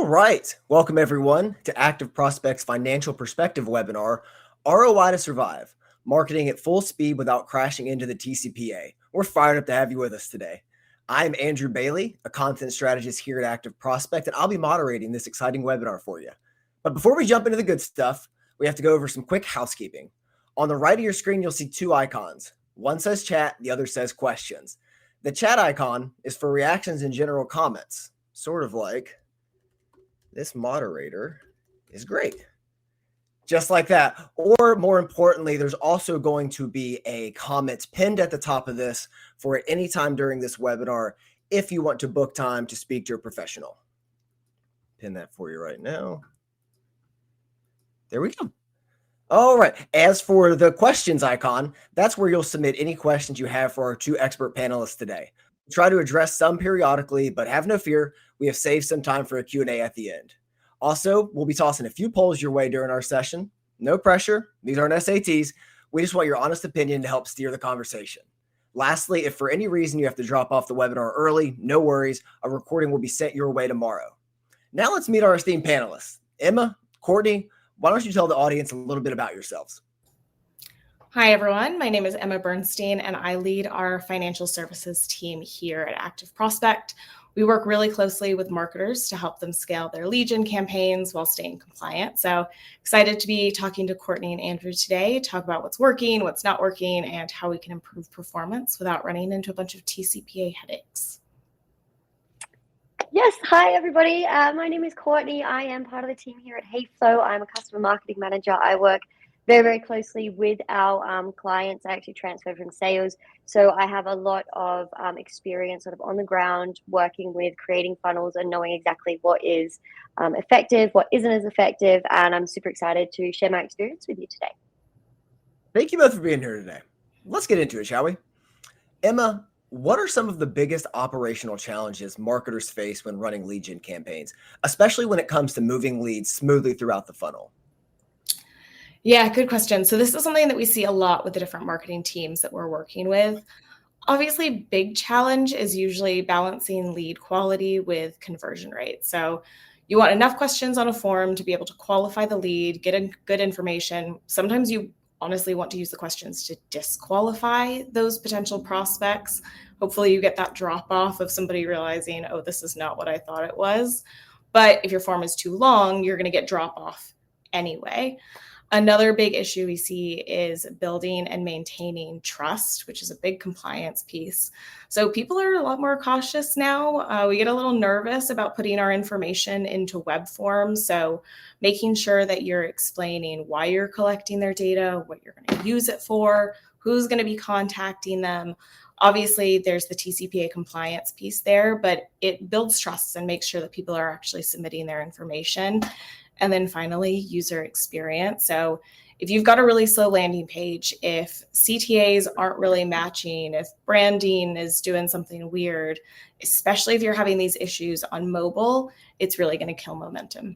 right. Welcome everyone to Active Prospects Financial Perspective webinar, ROI to Survive, Marketing at Full Speed Without Crashing into the TCPA. We're fired up to have you with us today. I'm Andrew Bailey, a content strategist here at Active Prospect, and I'll be moderating this exciting webinar for you. But before we jump into the good stuff, we have to go over some quick housekeeping. On the right of your screen, you'll see two icons. One says chat, the other says questions. The chat icon is for reactions and general comments, sort of like this moderator is great. Just like that. Or more importantly, there's also going to be a comment pinned at the top of this for at any time during this webinar if you want to book time to speak to a professional. Pin that for you right now. There we go. All right. As for the questions icon, that's where you'll submit any questions you have for our two expert panelists today. We'll try to address some periodically, but have no fear, we have saved some time for a Q&A at the end. Also, we'll be tossing a few polls your way during our session. No pressure. These aren't SATs. We just want your honest opinion to help steer the conversation. Lastly, if for any reason you have to drop off the webinar early, no worries. A recording will be sent your way tomorrow. Now let's meet our esteemed panelists. Emma, Courtney, why don't you tell the audience a little bit about yourselves? Hi, everyone. My name is Emma Bernstein, and I lead our financial services team here at Active Prospect. We work really closely with marketers to help them scale their lead gen campaigns while staying compliant. So excited to be talking to Courtney and Andrew today, talk about what's working, what's not working, and how we can improve performance without running into a bunch of TCPA headaches. Yes, hi everybody. My name is Courtney. I am part of the team here at Hayflow. I'm a customer marketing manager. I work very, very closely with our clients. I actually transferred from sales. So I have a lot of experience sort of on the ground working with creating funnels and knowing exactly what is effective, what isn't as effective. And I'm super excited to share my experience with you today. Thank you both for being here today. Let's get into it, shall we? Emma, what are some of the biggest operational challenges marketers face when running lead gen campaigns, especially when it comes to moving leads smoothly throughout the funnel? Yeah, good question. So this is something that we see a lot with the different marketing teams that we're working with. Obviously, big challenge is usually balancing lead quality with conversion rate. So you want enough questions on a form to be able to qualify the lead, get in good information. Sometimes you honestly want to use the questions to disqualify those potential prospects. Hopefully you get that drop off of somebody realizing, oh, this is not what I thought it was. But if your form is too long, you're going to get drop off anyway. Another big issue we see is building and maintaining trust, which is a big compliance piece. So people are a lot more cautious now. We get a little nervous about putting our information into web forms. So making sure that you're explaining why you're collecting their data, what you're going to use it for, who's going to be contacting them. Obviously, there's the TCPA compliance piece there, but it builds trust and makes sure that people are actually submitting their information. And then finally, user experience. So if you've got a really slow landing page, if CTAs aren't really matching, if branding is doing something weird, especially if you're having these issues on mobile, it's really going to kill momentum.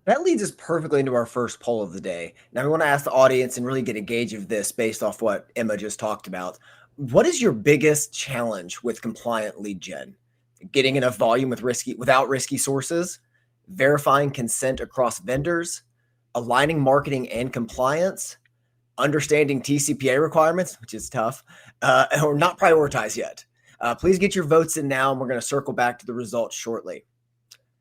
That leads us perfectly into our first poll of the day. Now we want to ask the audience and really get a gauge of this based off what Emma just talked about. What is your biggest challenge with compliant lead gen? Getting enough volume without risky sources? Verifying consent across vendors, aligning marketing and compliance, understanding TCPA requirements, which is tough, or not prioritized yet. Please get your votes in now, and we're going to circle back to the results shortly.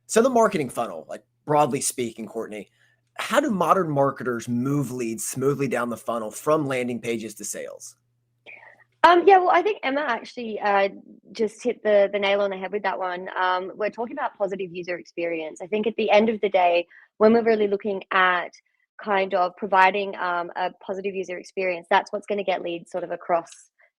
So the marketing funnel, like broadly speaking, Courtney, how do modern marketers move leads smoothly down the funnel from landing pages to sales? Yeah, well, I think Emma actually just hit the nail on the head with that one. We're talking about positive user experience. I think at the end of the day, when we're really looking at kind of providing a positive user experience, that's what's going to get leads sort of across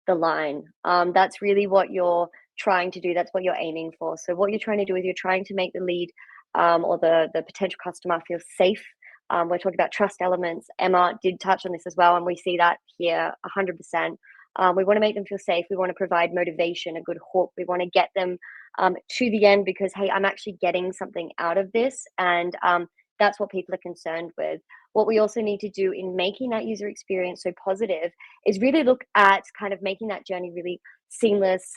the line. That's really what you're trying to do. That's what you're aiming for. So what you're trying to do is you're trying to make the lead or the potential customer feel safe. We're talking about trust elements. Emma did touch on this as well, and we see that here 100%. We want to make them feel safe. We want to provide motivation, a good hook. We want to get them to the end because, hey, I'm actually getting something out of this. And that's what people are concerned with. What we also need to do in making that user experience so positive is really look at kind of making that journey really seamless,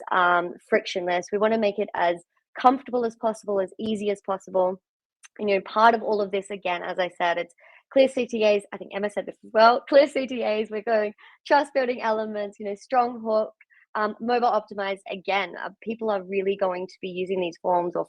frictionless. We want to make it as comfortable as possible, as easy as possible. Part of all of this, again, as I said, it's clear CTAs. I think Emma said this as well. Clear CTAs. We're going trust building elements. Strong hook. Mobile optimized. Again, people are really going to be using these forms or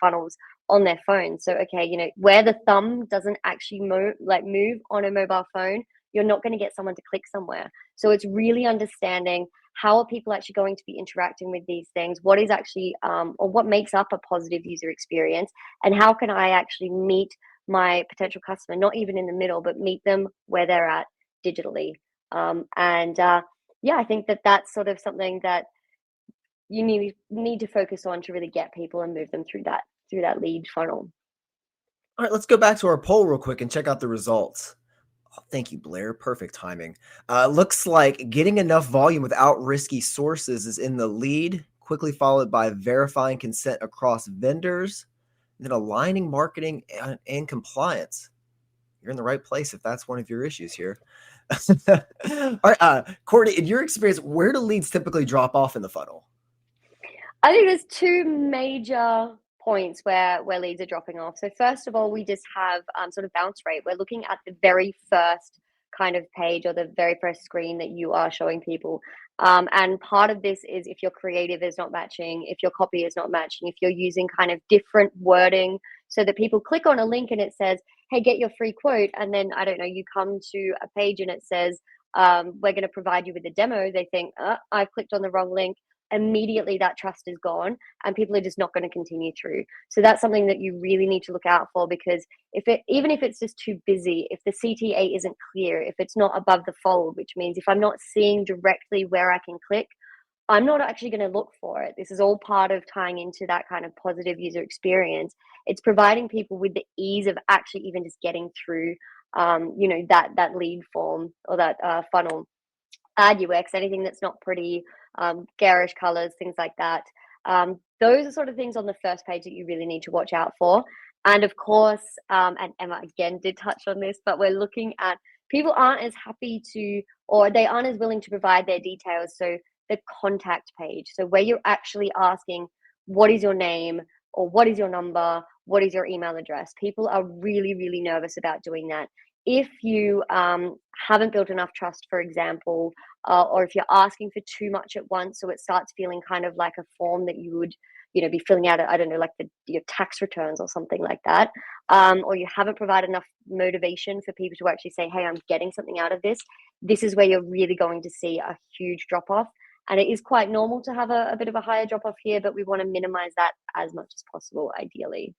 funnels on their phone. So okay, where the thumb doesn't actually move on a mobile phone, you're not going to get someone to click somewhere. So it's really understanding how are people actually going to be interacting with these things, what is actually or what makes up a positive user experience, and how can I actually meet my potential customer, not even in the middle, but meet them where they're at digitally. I think that's sort of something that you need to focus on to really get people and move them through that lead funnel. All right, let's go back to our poll real quick and check out the results. Oh, thank you, Blair. Perfect timing. Looks like getting enough volume without risky sources is in the lead, quickly followed by verifying consent across vendors, and then aligning marketing and compliance. You're in the right place if that's one of your issues here. All right, Courtney, in your experience, where do leads typically drop off in the funnel? I think there's two major points where leads are dropping off. So first of all, we just have sort of bounce rate. We're looking at the very first kind of page or the very first screen that you are showing people. And part of this is if your creative is not matching, if your copy is not matching, if you're using kind of different wording so that people click on a link and it says, hey, get your free quote. And then, I don't know, you come to a page and it says, we're going to provide you with a demo. They think, I've clicked on the wrong link. Immediately that trust is gone and people are just not going to continue through. So that's something that you really need to look out for, because even if it's just too busy, if the CTA isn't clear, if it's not above the fold, which means if I'm not seeing directly where I can click, I'm not actually going to look for it. This is all part of tying into that kind of positive user experience. It's providing people with the ease of actually even just getting through that lead form or that funnel. Ad UX, anything that's not pretty, garish colors, things like that. Those are sort of things on the first page that you really need to watch out for. And of course, and Emma again did touch on this, but we're looking at people aren't as happy to, or they aren't as willing to provide their details. So the contact page, so where you're actually asking, what is your name or what is your number, what is your email address? People are really, really nervous about doing that. If you haven't built enough trust, for example, or if you're asking for too much at once, so it starts feeling kind of like a form that you would, be filling out, I don't know, like your tax returns or something like that, or you haven't provided enough motivation for people to actually say, hey, I'm getting something out of this. This is where you're really going to see a huge drop off. And it is quite normal to have a bit of a higher drop off here, but we want to minimize that as much as possible, ideally.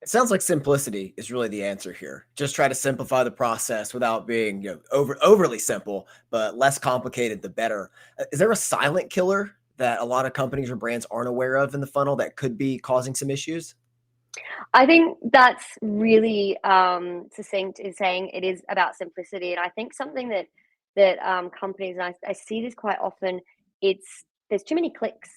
It sounds like simplicity is really the answer here. Just try to simplify the process without being overly simple, but less complicated, the better. Is there a silent killer that a lot of companies or brands aren't aware of in the funnel that could be causing some issues? I think that's really succinct in saying it is about simplicity. And I think something that companies, and I see this quite often, there's too many clicks.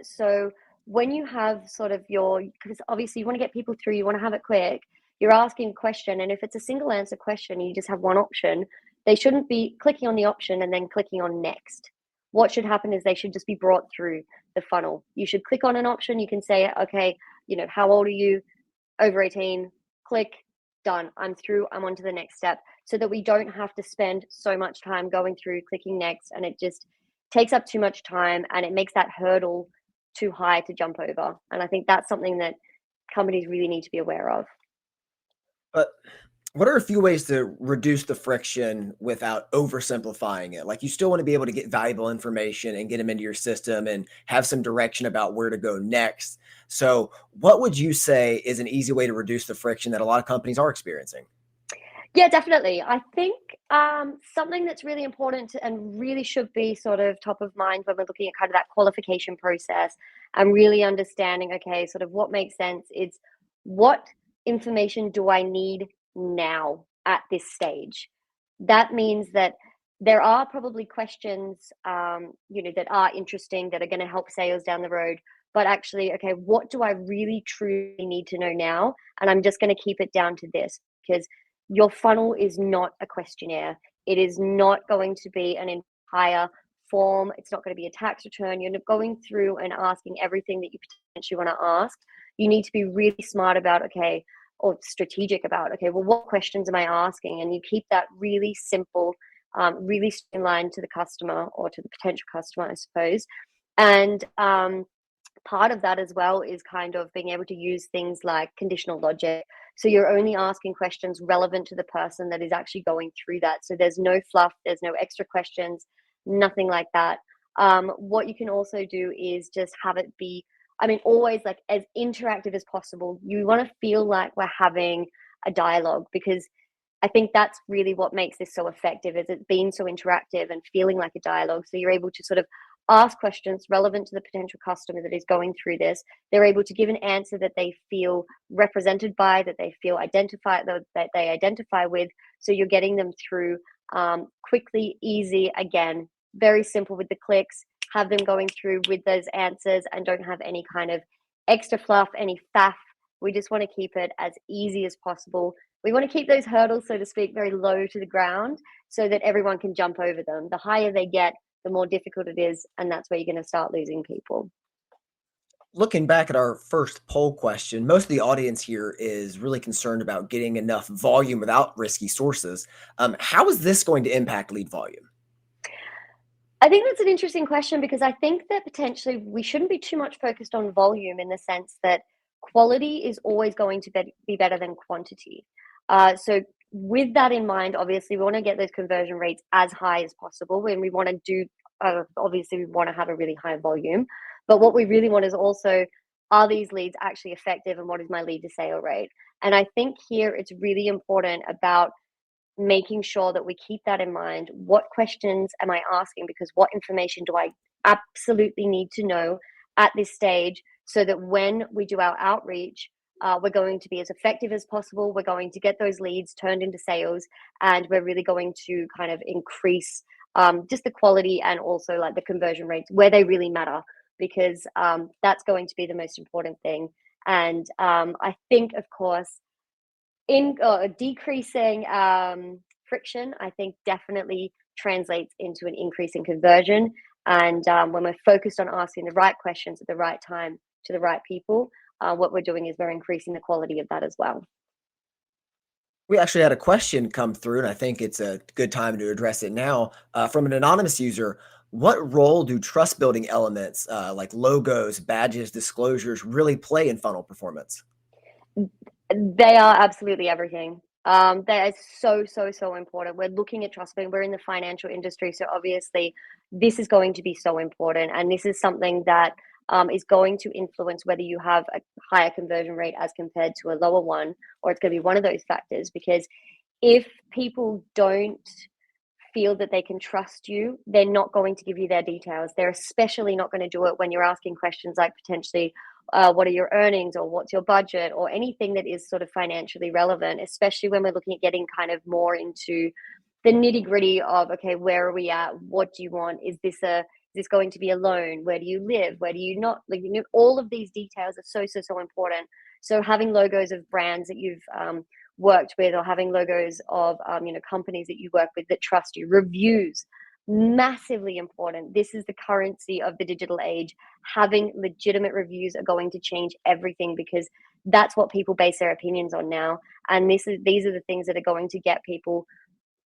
So when you have sort of because obviously you want to get people through, you want to have it quick, you're asking a question, and if it's a single answer question, you just have one option, they shouldn't be clicking on the option and then clicking on next. What should happen is they should just be brought through the funnel. You should click on an option. You can say, okay, how old are you? Over 18, click, done. I'm through, I'm on to the next step, so that we don't have to spend so much time going through, clicking next, and it just takes up too much time and it makes that hurdle too high to jump over. And I think that's something that companies really need to be aware of. But what are a few ways to reduce the friction without oversimplifying it? Like, you still want to be able to get valuable information and get them into your system and have some direction about where to go next. So what would you say is an easy way to reduce the friction that a lot of companies are experiencing? Yeah, definitely. I think something that's really important and really should be sort of top of mind when we're looking at kind of that qualification process and really understanding, okay, sort of what makes sense is, what information do I need now at this stage? That means that there are probably questions, that are interesting, that are going to help sales down the road. But actually, okay, what do I really truly need to know now? And I'm just going to keep it down to this, because your funnel is not a questionnaire. It is not going to be an entire form. It's not going to be a tax return. You're not going through and asking everything that you potentially want to ask. You need to be really smart about, okay, or strategic about, okay, well, what questions am I asking? And you keep that really simple, really streamlined to the customer or to the potential customer, I suppose. And part of that as well is kind of being able to use things like conditional logic. So you're only asking questions relevant to the person that is actually going through that. So there's no fluff, there's no extra questions, nothing like that. What you can also do is just have it be, always like as interactive as possible. You want to feel like we're having a dialogue, because I think that's really what makes this so effective, is it being so interactive and feeling like a dialogue. So you're able to sort of ask questions relevant to the potential customer that is going through this. They're able to give an answer that they feel represented by, that they feel identified, that they identify with. So you're getting them through quickly, easy, again, very simple with the clicks, have them going through with those answers and don't have any kind of extra fluff, any faff. We just want to keep it as easy as possible. We want to keep those hurdles, so to speak, very low to the ground so that everyone can jump over them. The higher they get, the more difficult it is, and that's where you're going to start losing people. Looking back at our first poll question, most of the audience here is really concerned about getting enough volume without risky sources. How is this going to impact lead volume? I think that's an interesting question, because I think that potentially we shouldn't be too much focused on volume, in the sense that quality is always going to be better than quantity. So with that in mind, obviously we want to get those conversion rates as high as possible, and we want to do, obviously we want to have a really high volume. But what we really want is also, are these leads actually effective, and what is my lead to sale rate? And I think here it's really important about making sure that we keep that in mind. What questions am I asking? Because what information do I absolutely need to know at this stage, so that when we do our outreach, we're going to be as effective as possible. We're going to get those leads turned into sales, and we're really going to kind of increase just the quality and also like the conversion rates where they really matter, because that's going to be the most important thing. And I think, of course, in decreasing friction, I think definitely translates into an increase in conversion. And when we're focused on asking the right questions at the right time to the right people, what we're doing is we're increasing the quality of that as well. We actually had a question come through, and I think it's a good time to address it now, from an anonymous user. What role do trust building elements like logos, badges, disclosures really play in funnel performance? They are absolutely everything. That is so important. We're looking at trust building. We're in the financial industry, so obviously this is going to be so important, and this is something that is going to influence whether you have a higher conversion rate as compared to a lower one, or it's going to be one of those factors. Because if people don't feel that they can trust you, they're not going to give you their details. They're especially not going to do it when you're asking questions like potentially, what are your earnings, or what's your budget, or anything that is sort of financially relevant, especially when we're looking at getting kind of more into the nitty gritty of, okay, where are we at? What do you want? Is this going to be a loan? Where do you live? Where do you not live? All of these details are so important. So having logos of brands that you've worked with, or having logos of companies that you work with that trust you, reviews, massively important. This is the currency of the digital age. Having legitimate reviews are going to change everything, because that's what people base their opinions on now. And these are the things that are going to get people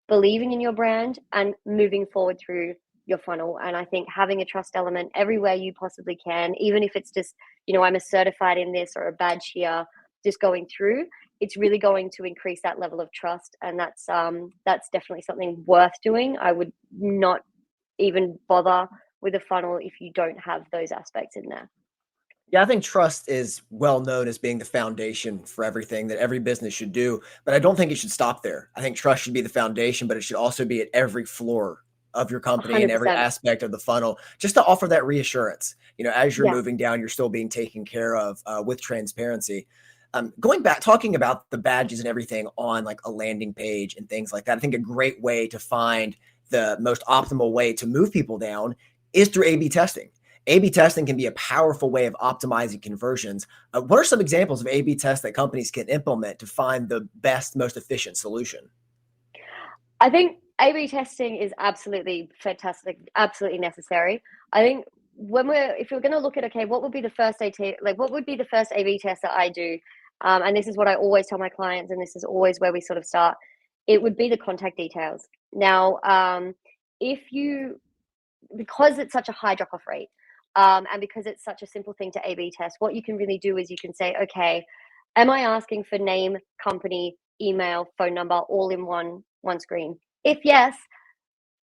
believing in your brand and moving forward through your funnel. And I think having a trust element everywhere you possibly can, even if it's just, I'm a certified in this or a badge here, just going through, it's really going to increase that level of trust. And that's definitely something worth doing. I would not even bother with a funnel if you don't have those aspects in there. Yeah, I think trust is well known as being the foundation for everything that every business should do, but I don't think it should stop there. I think trust should be the foundation, but it should also be at every floor of your company and every 100%. aspect of the funnel, just to offer that reassurance. As you're Yeah. moving down, you're still being taken care of with transparency. Going back, talking about the badges and everything on like a landing page and things like that, I think a great way to find the most optimal way to move people down is through A/B testing. A/B testing can be a powerful way of optimizing conversions. What are some examples of A/B tests that companies can implement to find the best, most efficient solution? I think A/B testing is absolutely fantastic, absolutely necessary. I think if we're going to look at, okay, what would be the first A/B test that I do? And this is what I always tell my clients, and this is always where we sort of start. It would be the contact details. Now, because it's such a high drop-off rate, and because it's such a simple thing to A/B test, what you can really do is you can say, okay, am I asking for name, company, email, phone number, all in one screen? If yes,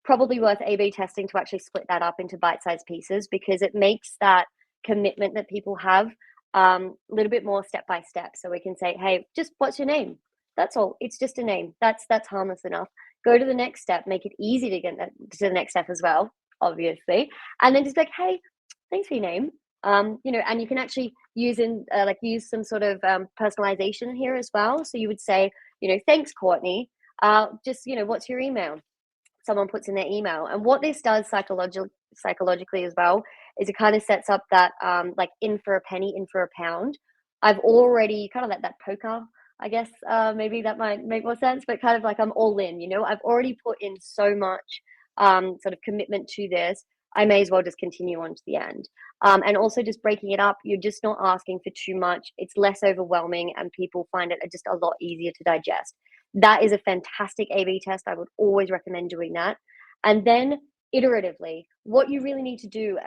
probably worth A/B testing to actually split that up into bite-sized pieces, because it makes that commitment that people have a little bit more step by step. So we can say, hey, just what's your name? That's all. It's just a name. That's harmless enough. Go to the next step. Make it easy to get to the next step as well, obviously. And then just like, hey, thanks for your name. And you can actually use some sort of personalization here as well. So you would say, thanks, Courtney. What's your email? Someone puts in their email. And what this does psychologically as well is it kind of sets up that in for a penny, in for a pound. I've already kind of like that poker, I guess, maybe that might make more sense, but kind of like I'm all in, I've already put in so much sort of commitment to this. I may as well just continue on to the end. And also just breaking it up, you're just not asking for too much. It's less overwhelming and people find it just a lot easier to digest. That is a fantastic A/B test. I would always recommend doing that. And then iteratively, what you really need to do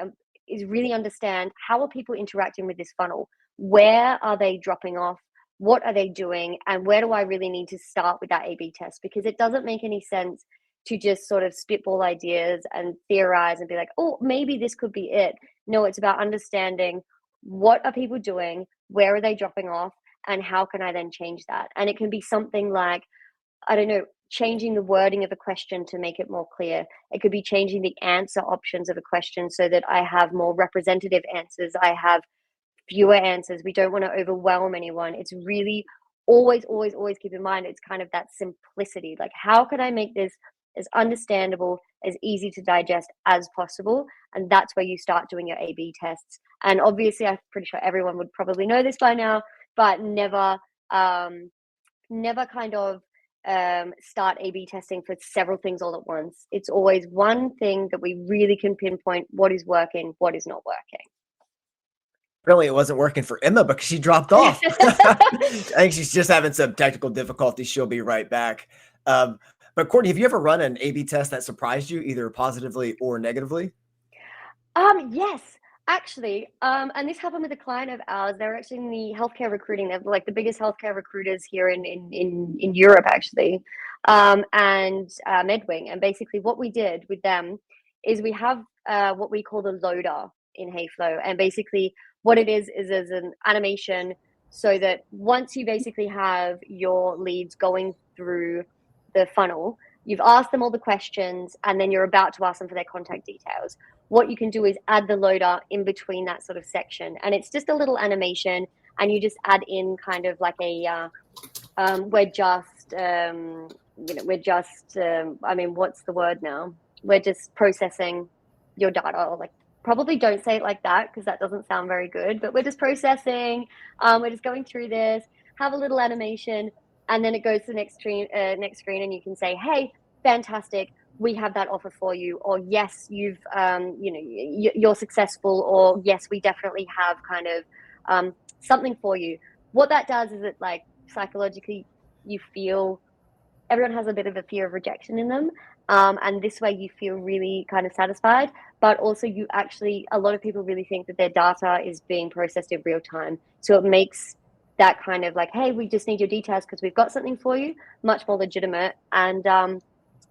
is really understand, how are people interacting with this funnel? Where are they dropping off? What are they doing? And where do I really need to start with that A/B test? Because it doesn't make any sense to just sort of spitball ideas and theorize and be like, oh, maybe this could be it. No, it's about understanding, what are people doing? Where are they dropping off? And how can I then change that? And it can be something like, I don't know, changing the wording of a question to make it more clear. It could be changing the answer options of a question so that I have more representative answers. I have fewer answers. We don't want to overwhelm anyone. It's really always keep in mind, it's kind of that simplicity. Like, how can I make this as understandable, as easy to digest as possible? And that's where you start doing your A/B tests. And obviously, I'm pretty sure everyone would probably know this by now, but never kind of start A/B testing for several things all at once. It's always one thing that we really can pinpoint what is working, what is not working. Apparently it wasn't working for Emma because she dropped off. I think she's just having some technical difficulties. She'll be right back. But Courtney, have you ever run an A/B test that surprised you, either positively or negatively? Yes, actually. And this happened with a client of ours. They're actually in the healthcare recruiting. They're like the biggest healthcare recruiters here in Europe, actually, and MedWing. And basically what we did with them is we have what we call the loader in Hayflow. And basically what it is as an animation, so that once you basically have your leads going through the funnel, you've asked them all the questions, and then you're about to ask them for their contact details. What you can do is add the loader in between that sort of section. And it's just a little animation, and you just add in kind of like a, what's the word now? We're just processing your data. Or like, probably don't say it like that, because that doesn't sound very good, but we're just processing. We're just going through this, have a little animation, and then it goes to the next screen, and you can say, hey, fantastic, we have that offer for you, or yes, you're successful, or yes, we definitely have kind of something for you. What that does is it, like, psychologically, you feel everyone has a bit of a fear of rejection in them. And this way you feel really kind of satisfied, but also a lot of people really think that their data is being processed in real time. So it makes that kind of like, hey, we just need your details because we've got something for you, much more legitimate. And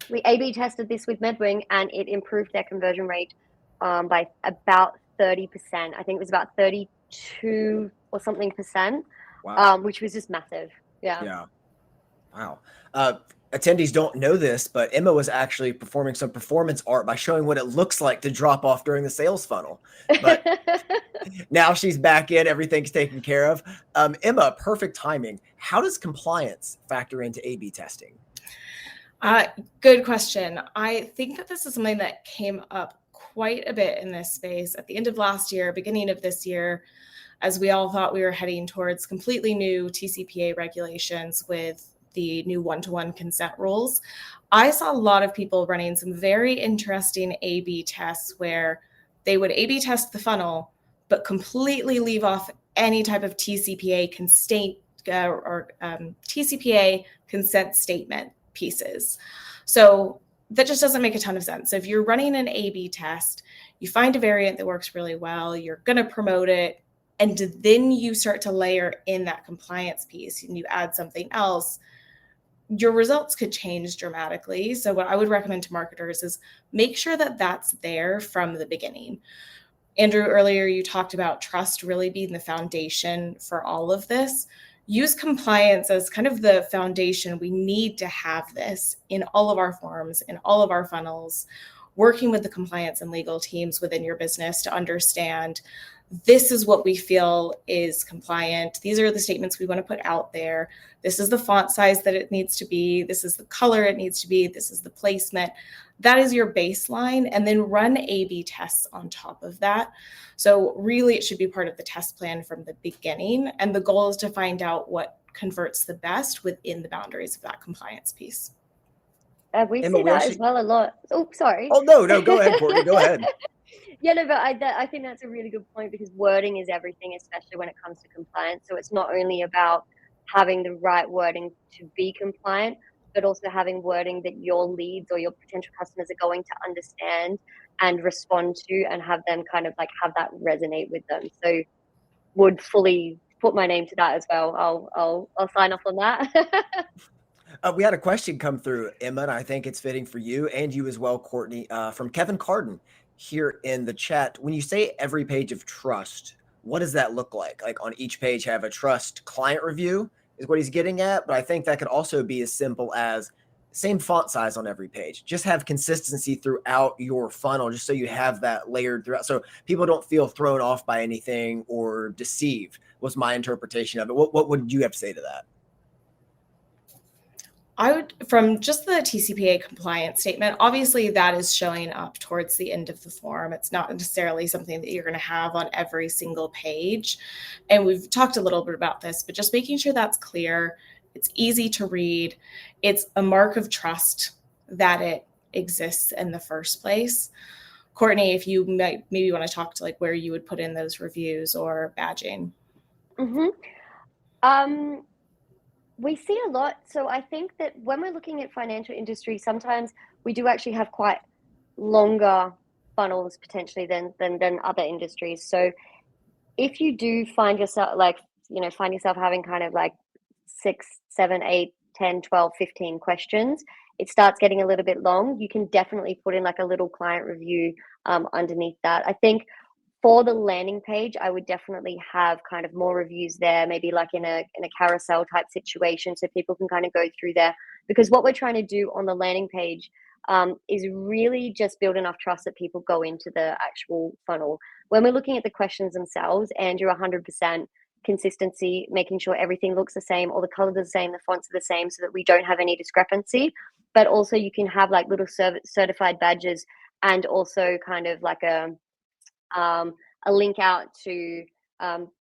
we A/B tested this with MedWing, and it improved their conversion rate by about 30%. I think it was about 32 or something percent, Wow. which was just massive. Yeah. Wow. Attendees don't know this, but Emma was actually performing some performance art by showing what it looks like to drop off during the sales funnel. But now she's back in, everything's taken care of. Emma, perfect timing. How does compliance factor into A/B testing? Good question. I think that this is something that came up quite a bit in this space at the end of last year, beginning of this year, as we all thought we were heading towards completely new TCPA regulations with the new one-to-one consent rules, I saw a lot of people running some very interesting A/B tests where they would A/B test the funnel, but completely leave off any type of TCPA TCPA consent statement pieces. So that just doesn't make a ton of sense. So if you're running an A/B test, you find a variant that works really well, you're going to promote it, and then you start to layer in that compliance piece and you add something else, your results could change dramatically. So what I would recommend to marketers is make sure that that's there from the beginning. Andrew, earlier you talked about trust really being the foundation for all of this. Use compliance as kind of the foundation. We need to have this in all of our forms, in all of our funnels, working with the compliance and legal teams within your business to understand this is what we feel is compliant. These are the statements we want to put out there. This is the font size that it needs to be. This is the color it needs to be. This is the placement. That is your baseline, and then run A/B tests on top of that. So really it should be part of the test plan from the beginning. And the goal is to find out what converts the best within the boundaries of that compliance piece. We Emma, see that as well a lot. Oh, sorry. Oh, no, go ahead, Courtney, go ahead. Yeah, no, but I think that's a really good point, because wording is everything, especially when it comes to compliance. So it's not only about having the right wording to be compliant, but also having wording that your leads or your potential customers are going to understand and respond to, and have them kind of like have that resonate with them. So would fully put my name to that as well. I'll sign off on that. We had a question come through, Emma, and I think it's fitting for you and you as well, Courtney, from Kevin Carden here in the chat. When you say every page of trust, what does that look like? Like on each page have a trust client review is what he's getting at. But I think that could also be as simple as same font size on every page. Just have consistency throughout your funnel, just so you have that layered throughout. So people don't feel thrown off by anything or deceived, was my interpretation of it. What would you have to say to that? I would, from just the TCPA compliance statement, obviously that is showing up towards the end of the form. It's not necessarily something that you're going to have on every single page. And we've talked a little bit about this, but just making sure that's clear, it's easy to read, it's a mark of trust that it exists in the first place. Courtney, if you might maybe want to talk to like where you would put in those reviews or badging. We see a lot. So I think that when we're looking at financial industry, sometimes we do actually have quite longer funnels potentially than other industries. So if you do find yourself having kind of like 6, 7, 8, 10, 12, 15 questions, it starts getting a little bit long. You can definitely put in like a little client review underneath that. I think for the landing page, I would definitely have kind of more reviews there, maybe like in a carousel type situation, so people can kind of go through there. Because what we're trying to do on the landing page is really just build enough trust that people go into the actual funnel. When we're looking at the questions themselves, Andrew, 100% consistency, making sure everything looks the same, all the colors are the same, the fonts are the same, so that we don't have any discrepancy. But also you can have like little certified badges, and also kind of like a link out to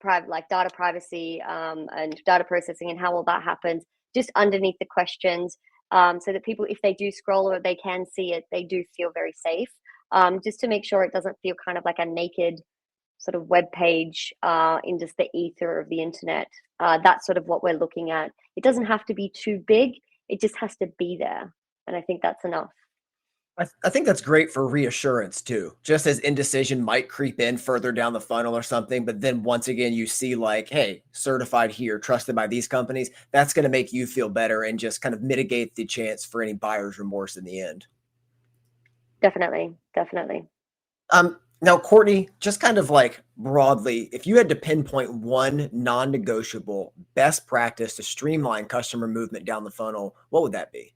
private, like data privacy and data processing and how all that happens, just underneath the questions, so that people, if they do scroll or they can see it, they do feel very safe, just to make sure it doesn't feel kind of like a naked sort of web page in just the ether of the internet. That's sort of what we're looking at. It doesn't have to be too big. It just has to be there. And I think that's enough. I think that's great for reassurance too, just as indecision might creep in further down the funnel or something. But then once again, you see like, hey, certified here, trusted by these companies, that's going to make you feel better and just kind of mitigate the chance for any buyer's remorse in the end. Definitely. Now, Courtney, just kind of like broadly, if you had to pinpoint one non-negotiable best practice to streamline customer movement down the funnel, what would that be?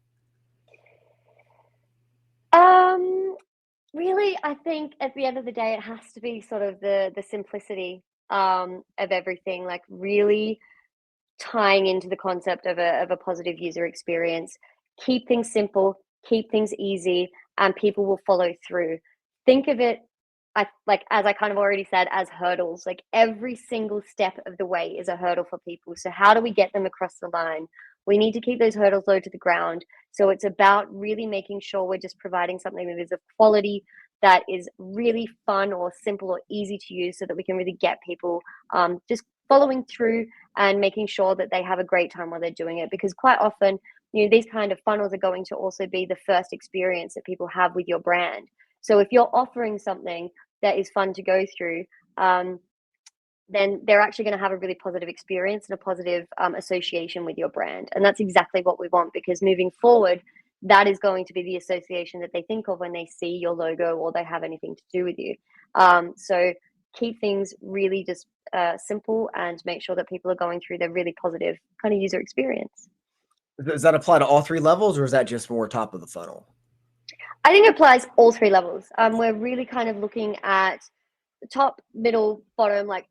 Really, I think at the end of the day, it has to be sort of the simplicity of everything, like really tying into the concept of a positive user experience. Keep things simple, keep things easy, and people will follow through. Think of it, as I kind of already said, as hurdles. Like every single step of the way is a hurdle for people. So how do we get them across the line? We need to keep those hurdles low to the ground. So it's about really making sure we're just providing something that is of quality, that is really fun or simple or easy to use, so that we can really get people just following through and making sure that they have a great time while they're doing it. Because quite often, these kind of funnels are going to also be the first experience that people have with your brand. So if you're offering something that is fun to go through, then they're actually going to have a really positive experience and a positive association with your brand. And that's exactly what we want, because moving forward, that is going to be the association that they think of when they see your logo or they have anything to do with you. So keep things really just simple and make sure that people are going through their really positive kind of user experience. Does that apply to all three levels, or is that just more top of the funnel? I think it applies all three levels. We're really kind of looking at the top, middle, bottom. Like,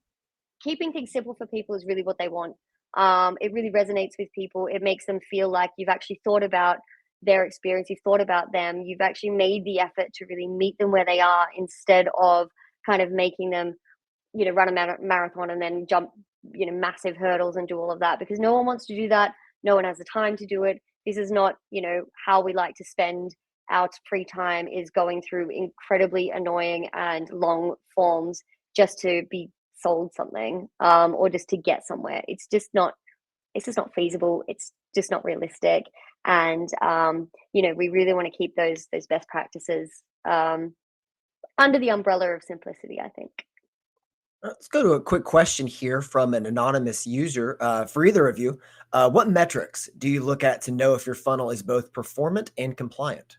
keeping things simple for people is really what they want. It really resonates with people. It makes them feel like you've actually thought about their experience, you've thought about them, you've actually made the effort to really meet them where they are, instead of kind of making them, run a marathon and then jump, massive hurdles and do all of that, because no one wants to do that. No one has the time to do it. This is not, how we like to spend our free time, is going through incredibly annoying and long forms just to be sold something, or just to get somewhere. It's just not feasible. It's just not realistic. And we really want to keep those best practices under the umbrella of simplicity, I think. Let's go to a quick question here from an anonymous user. For either of you, what metrics do you look at to know if your funnel is both performant and compliant?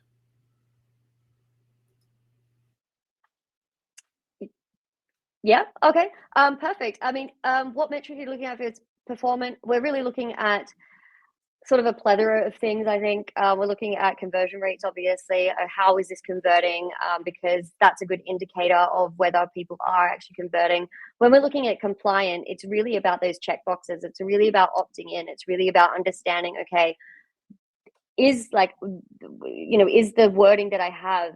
Yeah. Okay. Perfect. I mean, what metric are you looking at if it's performant? We're really looking at sort of a plethora of things, I think. We're looking at conversion rates, obviously. How is this converting? Because that's a good indicator of whether people are actually converting. When we're looking at compliant, it's really about those check boxes. It's really about opting in. It's really about understanding, okay, is the wording that I have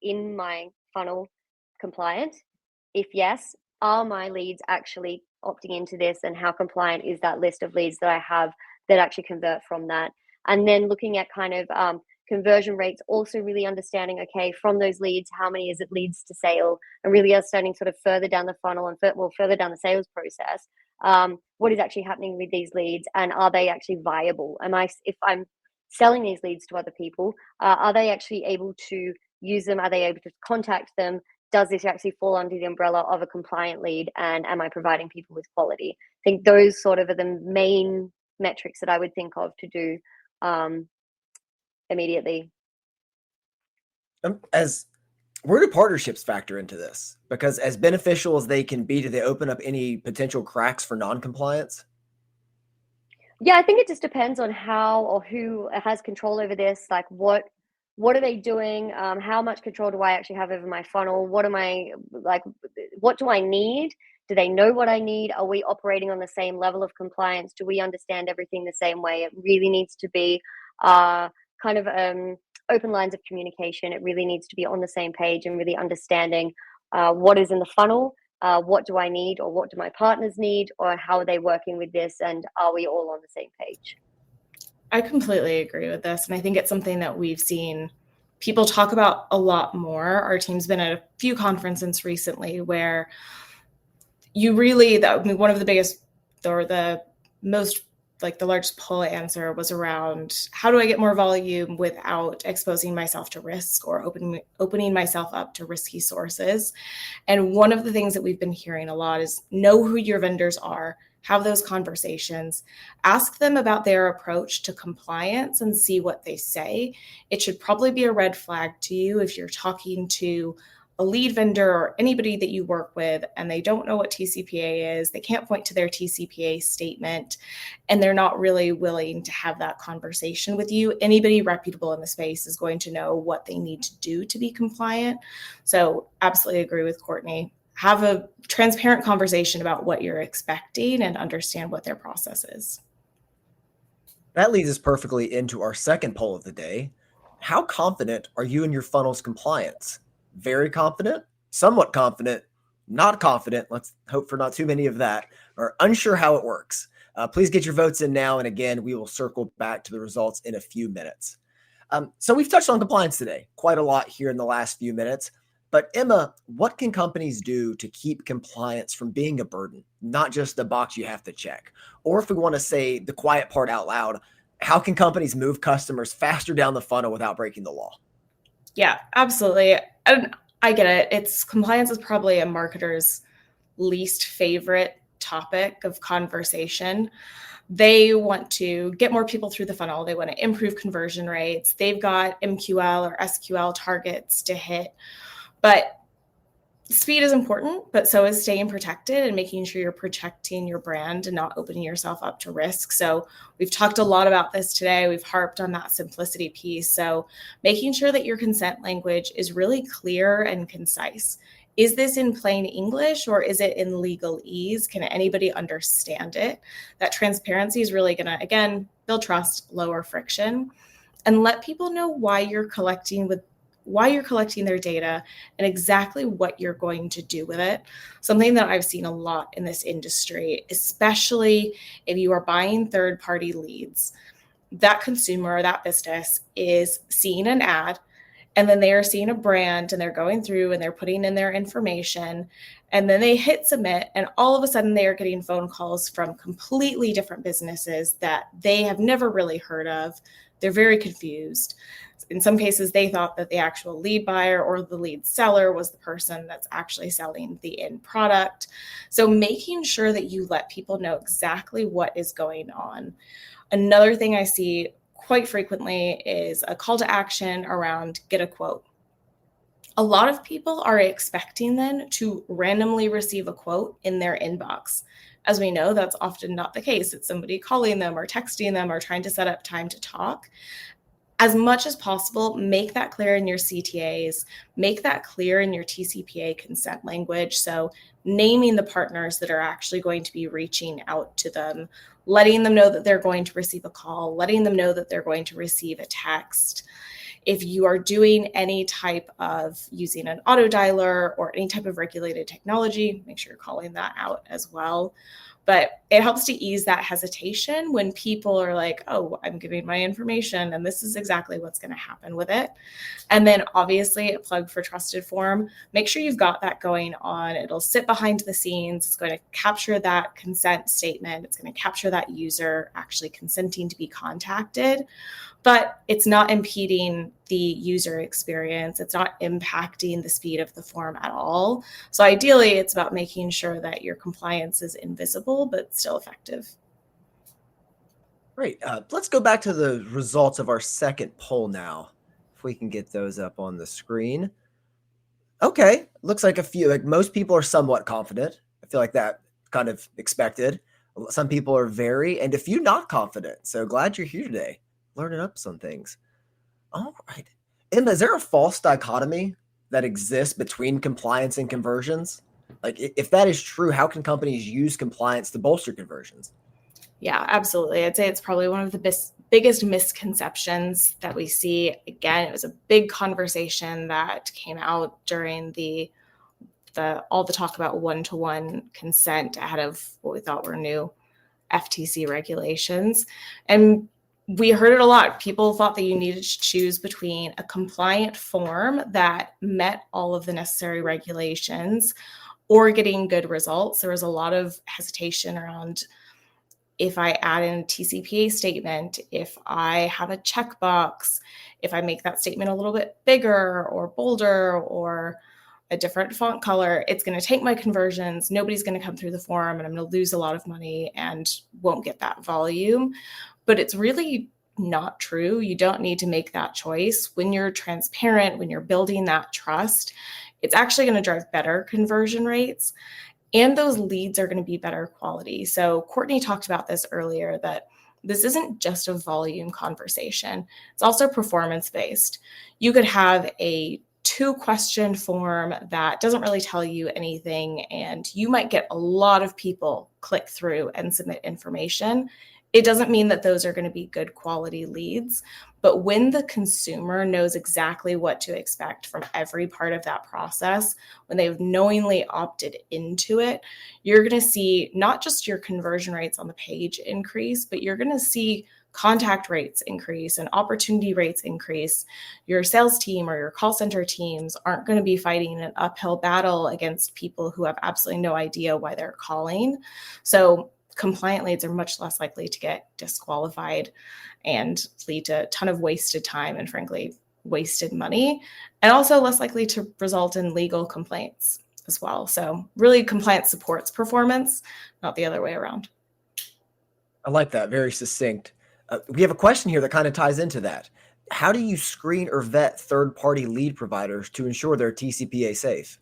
in my funnel compliant? If yes, are my leads actually opting into this, and how compliant is that list of leads that I have that actually convert from that? And then looking at kind of conversion rates, also really understanding, okay, from those leads, how many is it leads to sale, and really understanding sort of further down the funnel and further down the sales process, what is actually happening with these leads, and are they actually viable? If I'm selling these leads to other people, are they actually able to use them? Are they able to contact them? Does this actually fall under the umbrella of a compliant lead, and am I providing people with quality? I think those sort of are the main metrics that I would think of to do immediately. As where do partnerships factor into this? Because as beneficial as they can be, do they open up any potential cracks for non-compliance? Yeah, I think it just depends on how or who has control over this. Like, what are they doing? How much control do I actually have over my funnel? What do I need? Do they know what I need? Are we operating on the same level of compliance? Do we understand everything the same way? It really needs to be kind of open lines of communication. It really needs to be on the same page and really understanding what is in the funnel. What do I need, or what do my partners need, or how are they working with this, and are we all on the same page? I completely agree with this. And I think it's something that we've seen people talk about a lot more. Our team's been at a few conferences recently where one of the biggest, or the most, like the largest poll answer was around, how do I get more volume without exposing myself to risk or opening myself up to risky sources? And one of the things that we've been hearing a lot is know who your vendors are, have those conversations, ask them about their approach to compliance and see what they say. It should probably be a red flag to you if you're talking to a lead vendor or anybody that you work with and they don't know what TCPA is, they can't point to their TCPA statement, and they're not really willing to have that conversation with you. Anybody reputable in the space is going to know what they need to do to be compliant. So absolutely agree with Courtney. Have a transparent conversation about what you're expecting and understand what their process is. That leads us perfectly into our second poll of the day. How confident are you in your funnel's compliance? Very confident, somewhat confident, not confident, let's hope for not too many of that, or unsure how it works. Please get your votes in now. And again, we will circle back to the results in a few minutes. So we've touched on compliance today, quite a lot here in the last few minutes. But Emma, what can companies do to keep compliance from being a burden, not just a box you have to check? Or if we want to say the quiet part out loud, how can companies move customers faster down the funnel without breaking the law? Yeah, absolutely. And I get it. Compliance is probably a marketer's least favorite topic of conversation. They want to get more people through the funnel. They want to improve conversion rates. They've got MQL or SQL targets to hit. But speed is important, but so is staying protected and making sure you're protecting your brand and not opening yourself up to risk. So we've talked a lot about this today. We've harped on that simplicity piece. So making sure that your consent language is really clear and concise. Is this in plain English or is it in legalese? Can anybody understand it? That transparency is really going to, again, build trust, lower friction, and let people know why you're collecting their data and exactly what you're going to do with it. Something that I've seen a lot in this industry, especially if you are buying third-party leads, that consumer, that business is seeing an ad, and then they are seeing a brand and they're going through and they're putting in their information, and then they hit submit, and all of a sudden they are getting phone calls from completely different businesses that they have never really heard of. They're very confused. In some cases, they thought that the actual lead buyer or the lead seller was the person that's actually selling the end product. So making sure that you let people know exactly what is going on. Another thing I see quite frequently is a call to action around get a quote. A lot of people are expecting then to randomly receive a quote in their inbox. As we know, that's often not the case. It's somebody calling them or texting them or trying to set up time to talk. As much as possible, make that clear in your CTAs, make that clear in your TCPA consent language. So naming the partners that are actually going to be reaching out to them, letting them know that they're going to receive a call, letting them know that they're going to receive a text. If you are doing any type of using an auto dialer or any type of regulated technology, make sure you're calling that out as well. But it helps to ease that hesitation when people are like, oh, I'm giving my information and this is exactly what's going to happen with it. And then obviously a plug for trusted form. Make sure you've got that going on. It'll sit behind the scenes. It's going to capture that consent statement. It's going to capture that user actually consenting to be contacted. But it's not impeding the user experience. It's not impacting the speed of the form at all. So ideally, it's about making sure that your compliance is invisible, but still effective. Great. Let's go back to the results of our second poll now, if we can get those up on the screen. Okay, looks like most people are somewhat confident. I feel like that kind of expected. Some people are very, and a few not confident. So glad you're here today, learning up some things. All right. Emma, is there a false dichotomy that exists between compliance and conversions? Like, if that is true, how can companies use compliance to bolster conversions? Yeah, absolutely. I'd say it's probably one of the biggest misconceptions that we see. Again, it was a big conversation that came out during all the talk about one-to-one consent ahead of what we thought were new FTC regulations. And we heard it a lot. People thought that you needed to choose between a compliant form that met all of the necessary regulations or getting good results. There was a lot of hesitation around if I add in a TCPA statement, if I have a checkbox, if I make that statement a little bit bigger or bolder or a different font color, it's going to take my conversions. Nobody's going to come through the form and I'm going to lose a lot of money and won't get that volume. But it's really not true. You don't need to make that choice. When you're transparent, when you're building that trust, it's actually going to drive better conversion rates. And those leads are going to be better quality. So Courtney talked about this earlier, that this isn't just a volume conversation. It's also performance-based. You could have a 2-question form that doesn't really tell you anything, and you might get a lot of people click through and submit information. It doesn't mean that those are going to be good quality leads, but when the consumer knows exactly what to expect from every part of that process, when they've knowingly opted into it, you're going to see not just your conversion rates on the page increase, but you're going to see contact rates increase and opportunity rates increase. Your sales team or your call center teams aren't going to be fighting an uphill battle against people who have absolutely no idea why they're calling. So compliant leads are much less likely to get disqualified and lead to a ton of wasted time and, frankly, wasted money, and also less likely to result in legal complaints as well. So really, compliance supports performance, not the other way around. I like that. Very succinct. We have a question here that kind of ties into that. How do you screen or vet third-party lead providers to ensure they're TCPA safe?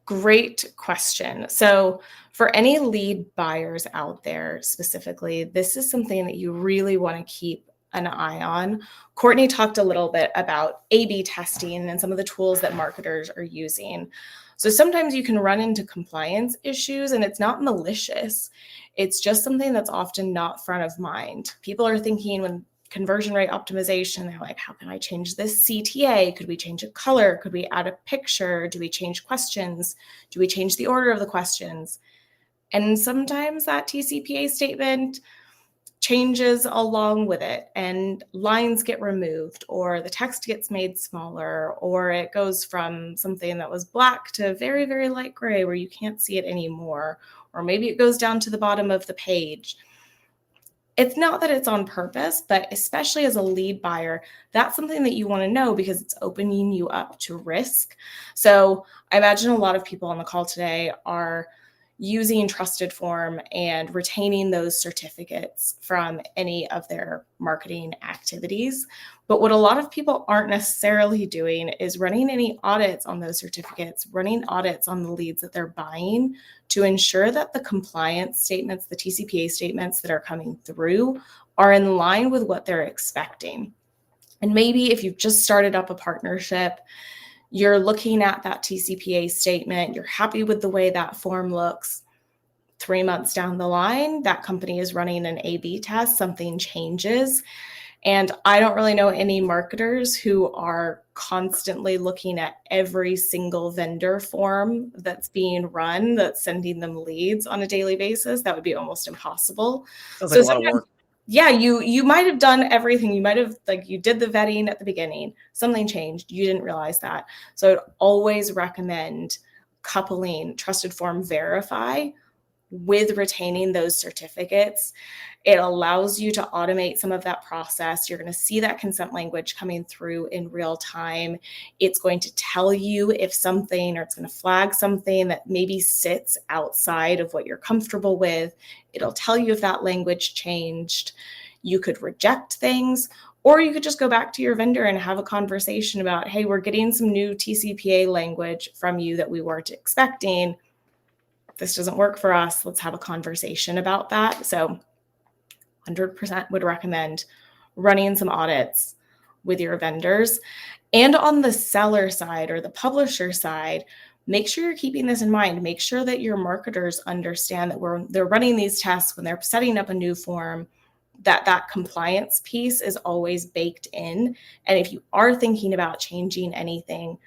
Great question. So for any lead buyers out there specifically, this is something that you really want to keep an eye on. Courtney talked a little bit about A/B testing and some of the tools that marketers are using. So sometimes you can run into compliance issues and it's not malicious. It's just something that's often not front of mind. People are thinking when conversion rate optimization, they're like, how can I change this CTA? Could we change a color? Could we add a picture? Do we change questions? Do we change the order of the questions? And sometimes that TCPA statement changes along with it and lines get removed, or the text gets made smaller, or it goes from something that was black to very, very light gray where you can't see it anymore, or maybe it goes down to the bottom of the page. It's not that it's on purpose, but especially as a lead buyer, that's something that you want to know because it's opening you up to risk. So I imagine a lot of people on the call today are using Trusted Form and retaining those certificates from any of their marketing activities. But what a lot of people aren't necessarily doing is running any audits on those certificates, running audits on the leads that they're buying to ensure that the compliance statements, the TCPA statements that are coming through are in line with what they're expecting. And maybe if you've just started up a partnership, you're looking at that TCPA statement, you're happy with the way that form looks. 3 months down the line, that company is running an A/B test, something changes. And I don't really know any marketers who are constantly looking at every single vendor form that's being run, that's sending them leads on a daily basis. That would be almost impossible. Sounds like a lot of work. Yeah, you might have done everything. You might have, like, you did the vetting at the beginning. Something changed. You didn't realize that. So I'd always recommend coupling Trusted Form Verify with retaining those certificates. It allows you to automate some of that process. You're going to see that consent language coming through in real time. It's going to tell you if something, or it's going to flag something that maybe sits outside of what you're comfortable with. It'll tell you if that language changed. You could reject things, or you could just go back to your vendor and have a conversation about, hey, we're getting some new TCPA language from you that we weren't expecting. This doesn't work for us. Let's have a conversation about that. So 100% would recommend running some audits with your vendors. And on the seller side or the publisher side, make sure you're keeping this in mind. Make sure that your marketers understand that they're running these tests when they're setting up a new form, that compliance piece is always baked in. And if you are thinking about changing anything,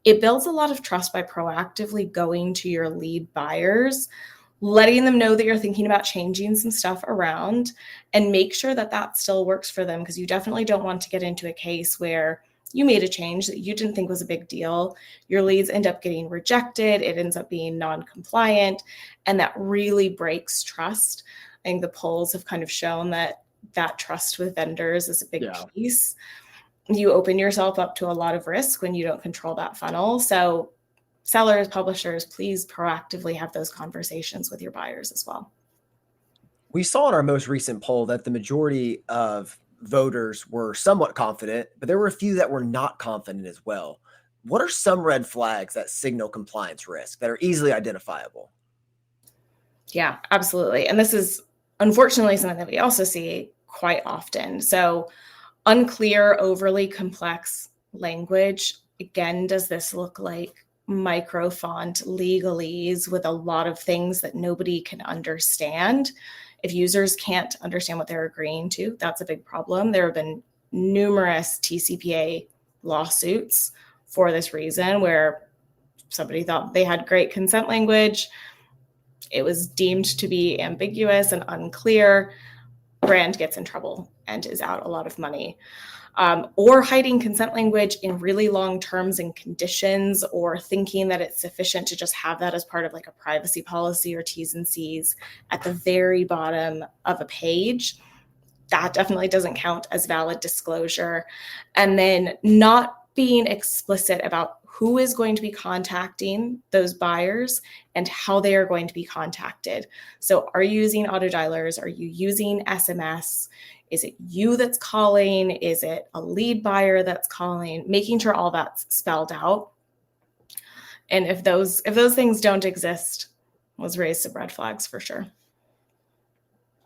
it builds a lot of trust by proactively going to your lead buyers, letting them know that you're thinking about changing some stuff around, and make sure that that still works for them, because you definitely don't want to get into a case where you made a change that you didn't think was a big deal. Your leads end up getting rejected. It ends up being non-compliant, and that really breaks trust. I think the polls have kind of shown that trust with vendors is a big piece. You open yourself up to a lot of risk when you don't control that funnel. So sellers, publishers, please proactively have those conversations with your buyers as well. We saw in our most recent poll that the majority of voters were somewhat confident, but there were a few that were not confident as well. What are some red flags that signal compliance risk that are easily identifiable? Yeah, absolutely. And this is unfortunately something that we also see quite often. So unclear, overly complex language. Again, does this look like micro font legalese with a lot of things that nobody can understand? If users can't understand what they're agreeing to, that's a big problem. There have been numerous TCPA lawsuits for this reason, where somebody thought they had great consent language. It was deemed to be ambiguous and unclear. Brand gets in trouble and is out a lot of money. Or hiding consent language in really long terms and conditions, or thinking that it's sufficient to just have that as part of like a privacy policy or T's and C's at the very bottom of a page. That definitely doesn't count as valid disclosure. And then not being explicit about who is going to be contacting those buyers and how they are going to be contacted. So are you using auto dialers? Are you using SMS? Is it you that's calling? Is it a lead buyer that's calling? Making sure all that's spelled out. And if those things don't exist, let's raise some red flags for sure.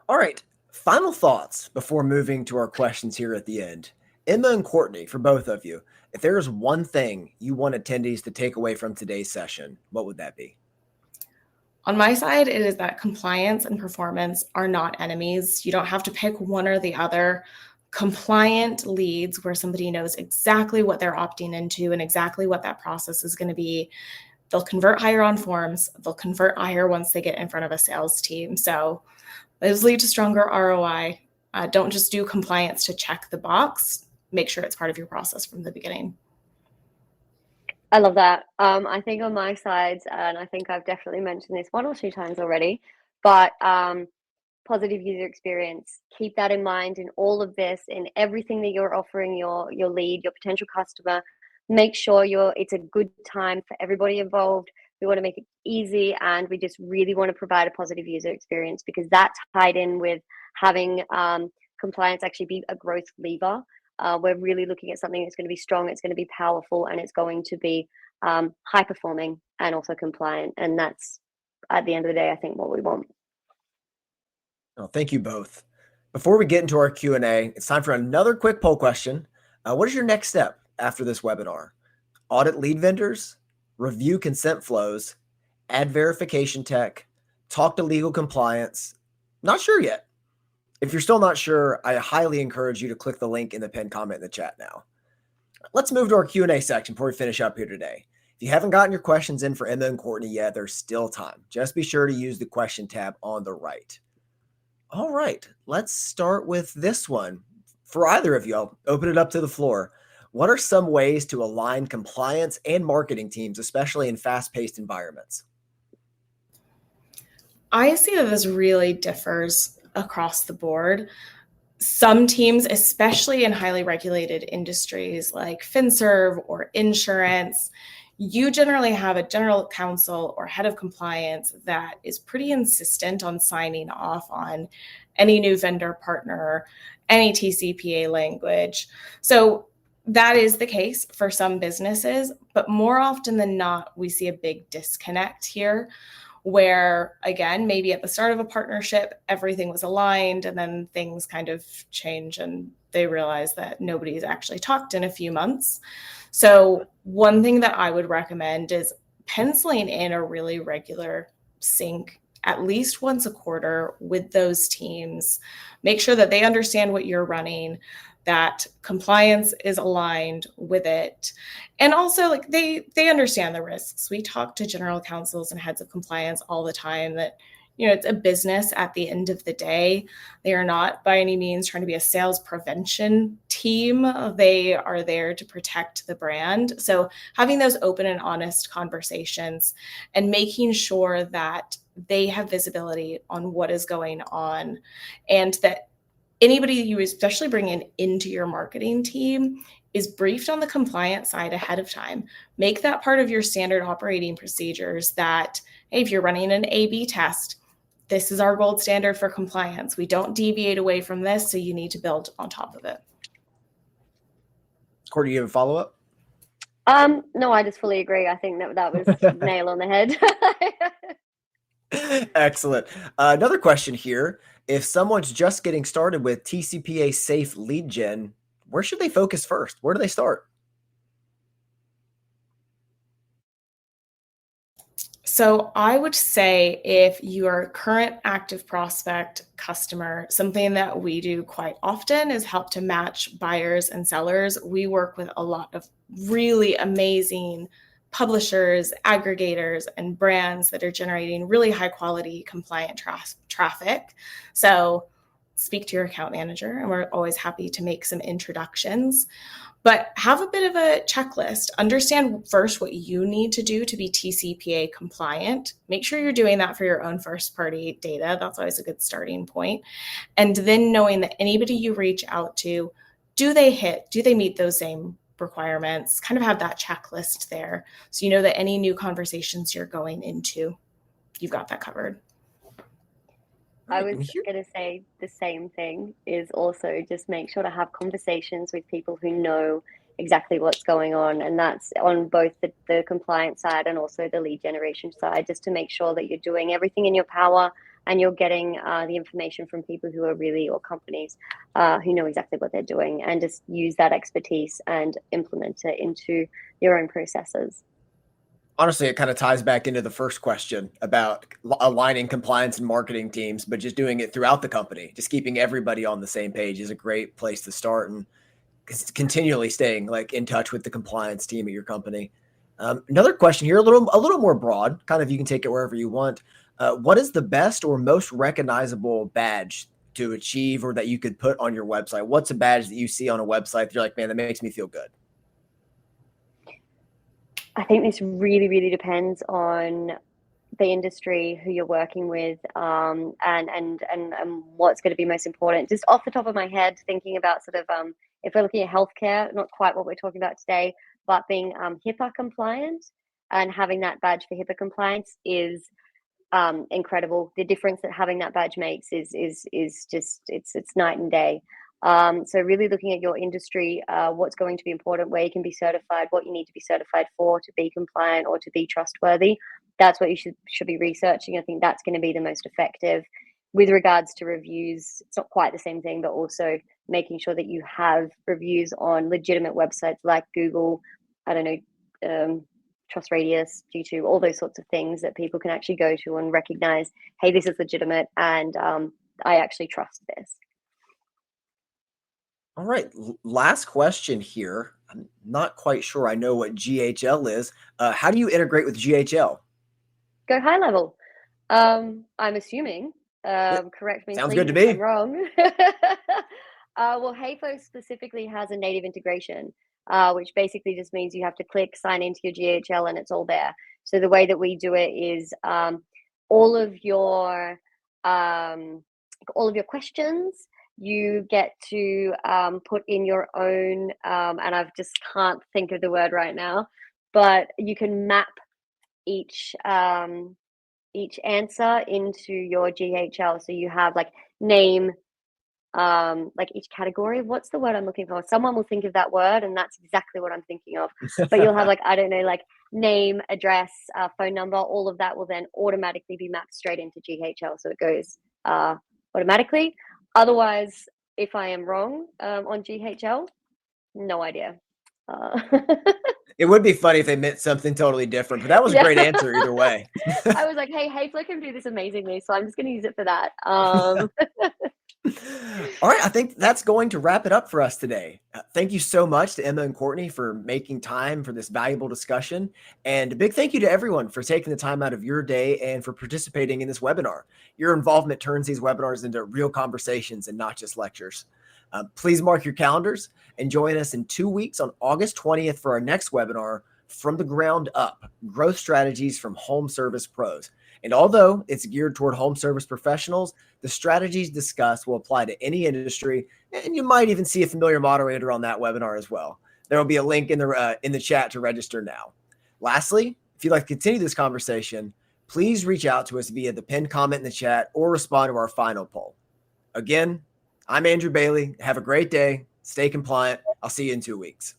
All right. Final thoughts before moving to our questions here at the end. Emma and Courtney, for both of you, if there's one thing you want attendees to take away from today's session, what would that be? On my side, it is that compliance and performance are not enemies. You don't have to pick one or the other. Compliant leads, where somebody knows exactly what they're opting into and exactly what that process is going to be, they'll convert higher on forms. They'll convert higher once they get in front of a sales team. So those lead to stronger ROI. Don't just do compliance to check the box. Make sure it's part of your process from the beginning. I love that. I think on my side, and I think I've definitely mentioned this one or two times already, but positive user experience. Keep that in mind in all of this, in everything that you're offering your lead, your potential customer. Make sure it's a good time for everybody involved. We want to make it easy, and we just really want to provide a positive user experience, because that's tied in with having compliance actually be a growth lever. We're really looking at something that's going to be strong, it's going to be powerful, and it's going to be high performing and also compliant. And that's, at the end of the day, I think what we want. Well, thank you both. Before we get into our Q&A, it's time for another quick poll question. What is your next step after this webinar? Audit lead vendors, review consent flows, add verification tech, talk to legal compliance? Not sure yet. If you're still not sure, I highly encourage you to click the link in the pinned comment in the chat now. Let's move to our Q&A section before we finish up here today. If you haven't gotten your questions in for Emma and Courtney yet, there's still time. Just be sure to use the question tab on the right. All right, let's start with this one. For either of you, I'll open it up to the floor. What are some ways to align compliance and marketing teams, especially in fast-paced environments? I see that this really differs across the board. Some teams, especially in highly regulated industries like FinServe or insurance, you generally have a general counsel or head of compliance that is pretty insistent on signing off on any new vendor partner, any TCPA language. So that is the case for some businesses, but more often than not, we see a big disconnect here, where, again, maybe at the start of a partnership, everything was aligned, and then things kind of change and they realize that nobody's actually talked in a few months. So one thing that I would recommend is penciling in a really regular sync, at least once a quarter, with those teams. Make sure that they understand what you're running, that compliance is aligned with it. And also, like, they understand the risks. We talk to general counsels and heads of compliance all the time that, it's a business at the end of the day. They are not by any means trying to be a sales prevention team. They are there to protect the brand. So having those open and honest conversations and making sure that they have visibility on what is going on, and that anybody you especially bring into your marketing team is briefed on the compliance side ahead of time. Make that part of your standard operating procedures, that, hey, if you're running an A/B test, this is our gold standard for compliance. We don't deviate away from this, so you need to build on top of it. Courtney, you have a follow-up? No, I just fully agree. I think that was nail on the head. Excellent. Another question here. If someone's just getting started with TCPA safe lead gen, where should they focus first? Where do they start? So I would say if you are a current active prospect customer, something that we do quite often is help to match buyers and sellers. We work with a lot of really amazing publishers, aggregators, and brands that are generating really high quality compliant traffic. So speak to your account manager, and we're always happy to make some introductions. But have a bit of a checklist. Understand first what you need to do to be TCPA compliant. Make sure you're doing that for your own first party data. That's always a good starting point. And then knowing that anybody you reach out to, do they meet those same requirements? Kind of have that checklist there. So you know that any new conversations you're going into, you've got that covered. I was going to say the same thing, is also just make sure to have conversations with people who know exactly what's going on. And that's on both the compliance side and also the lead generation side, just to make sure that you're doing everything in your power and you're getting the information from people who are really, or companies who know exactly what they're doing, and just use that expertise and implement it into your own processes. Honestly, it kind of ties back into the first question about aligning compliance and marketing teams, but just doing it throughout the company. Just keeping everybody on the same page is a great place to start, and continually staying like in touch with the compliance team at your company. Another question here, a little more broad, kind of, you can take it wherever you want. What is the best or most recognizable badge to achieve, or that you could put on your website? What's a badge that you see on a website that you're like, man, that makes me feel good? I think this really, really depends on the industry, who you're working with, and what's going to be most important. Just off the top of my head, thinking about sort of if we're looking at healthcare, not quite what we're talking about today, but being HIPAA compliant and having that badge for HIPAA compliance is incredible. The difference that having that badge makes is just it's night and day. So really looking at your industry, what's going to be important, where you can be certified, what you need to be certified for to be compliant or to be trustworthy. That's what you should be researching. I think that's going to be the most effective. With regards to reviews, it's not quite the same thing, but also making sure that you have reviews on legitimate websites like Google, I don't know, Trust Radius, G2, all those sorts of things that people can actually go to and recognize, hey, this is legitimate, and I actually trust this. All right. Last question here. I'm not quite sure I know what GHL is. How do you integrate with GHL? Go high level. I'm assuming. Correct me, Sounds please, good to if me. I'm wrong. Well, HAFO specifically has a native integration, which basically just means you have to click sign into your GHL and it's all there. So the way that we do it is all of your questions you get to put in your own, and I just can't think of the word right now, but you can map each answer into your GHL. So you have like name, like each category. What's the word I'm looking for? Someone will think of that word, and that's exactly what I'm thinking of. But you'll have like, I don't know, like name, address, phone number, all of that will then automatically be mapped straight into GHL. So it goes automatically. Otherwise, if I am wrong on GHL, no idea. It would be funny if they meant something totally different, but that was a great answer either way. I was like, hey, Hafler can do this amazingly, so I'm just going to use it for that. All right, I think that's going to wrap it up for us today. Thank you so much to Emma and Courtney for making time for this valuable discussion. And a big thank you to everyone for taking the time out of your day and for participating in this webinar. Your involvement turns these webinars into real conversations and not just lectures. Please mark your calendars and join us in 2 weeks on August 20th for our next webinar, From the Ground Up, Growth Strategies from Home Service Pros. And although it's geared toward home service professionals, the strategies discussed will apply to any industry, and you might even see a familiar moderator on that webinar as well. There will be a link in the chat to register now. Lastly, if you'd like to continue this conversation, please reach out to us via the pinned comment in the chat or respond to our final poll. Again, I'm Andrew Bailey. Have a great day. Stay compliant. I'll see you in 2 weeks.